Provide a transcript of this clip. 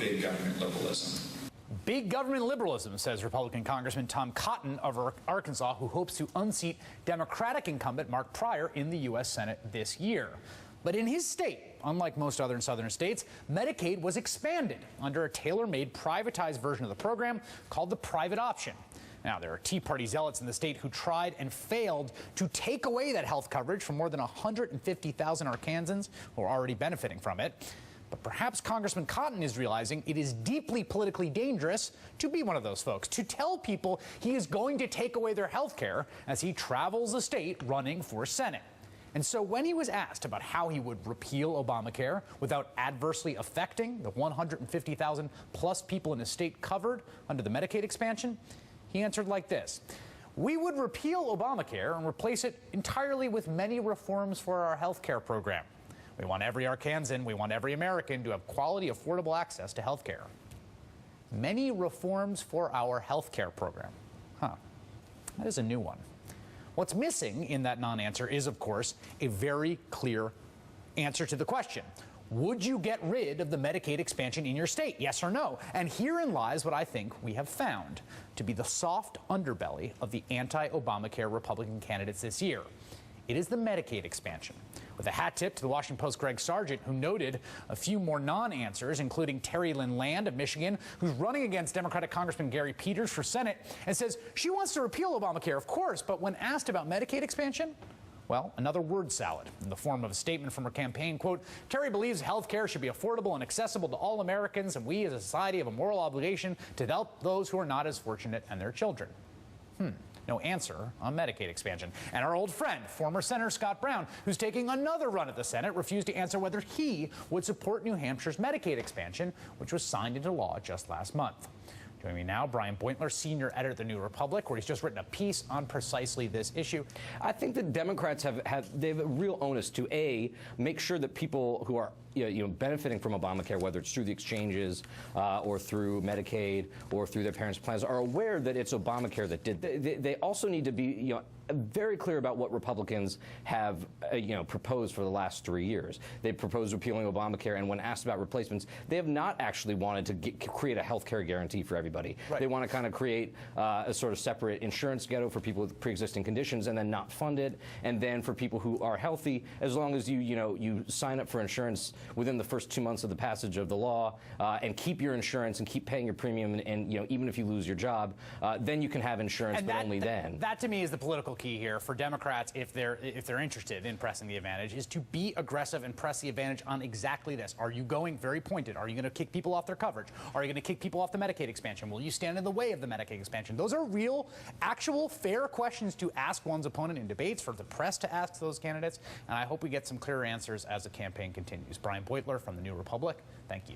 big government liberalism. Big government liberalism, says Republican Congressman Tom Cotton of Arkansas, who hopes to unseat Democratic incumbent Mark Pryor in the U.S. Senate this year. But in his state, unlike most other southern states, Medicaid was expanded under a tailor-made privatized version of the program called the private option. Now, there are Tea Party zealots in the state who tried and failed to take away that health coverage from more than 150,000 Arkansans who are already benefiting from it. But perhaps Congressman Cotton is realizing it is deeply politically dangerous to be one of those folks, to tell people he is going to take away their health care as he travels the state running for Senate. And so when he was asked about how he would repeal Obamacare without adversely affecting the 150,000 plus people in his state covered under the Medicaid expansion, he answered like this: "We would repeal Obamacare and replace it entirely with many reforms for our health care program. We want every Arkansan, we want every American to have quality, affordable access to health care." Many reforms for our health care program. That is a new one. What's missing in that non-answer is, of course, a very clear answer to the question. Would you get rid of the Medicaid expansion in your state? Yes or no? And herein lies what I think we have found to be the soft underbelly of the anti-Obamacare Republican candidates this year. It is the Medicaid expansion. With a hat tip to the Washington Post's Greg Sargent, who noted a few more non-answers, including Terry Lynn Land of Michigan, who's running against Democratic Congressman Gary Peters for Senate, and says she wants to repeal Obamacare, of course, but when asked about Medicaid expansion, well, another word salad in the form of a statement from her campaign, quote, "Terry believes health care should be affordable and accessible to all Americans, and we as a society have a moral obligation to help those who are not as fortunate and their children." No answer on Medicaid expansion. And our old friend, former Senator Scott Brown, who's taking another run at the Senate, refused to answer whether he would support New Hampshire's Medicaid expansion, which was signed into law just last month. Joining me now, Brian Beutler, senior editor of The New Republic, where he's just written a piece on precisely this issue. I think that Democrats they have a real onus to make sure that people who are benefiting from Obamacare, whether it's through the exchanges or through Medicaid or through their parents' plans, are aware that it's Obamacare that did. They also need to be very clear about what Republicans have proposed for the last 3 years. They proposed repealing Obamacare, and when asked about replacements, they have not actually wanted to create a health care guarantee for everybody. Right. They want to kind of create a sort of separate insurance ghetto for people with pre-existing conditions and then not fund it. And then for people who are healthy, as long as you sign up for insurance within the first 2 months of the passage of the law and keep your insurance and keep paying your premium, and even if you lose your job, then you can have insurance, but only then. That to me is the political key here for Democrats, if they're interested in pressing the advantage, is to be aggressive and press the advantage on exactly this. Are you going very pointed? Are you going to kick people off their coverage? Are you going to kick people off the Medicaid expansion? Will you stand in the way of the Medicaid expansion? Those are real, actual, fair questions to ask one's opponent in debates, for the press to ask those candidates, and I hope we get some clearer answers as the campaign continues. Brian Beutler from The New Republic, thank you.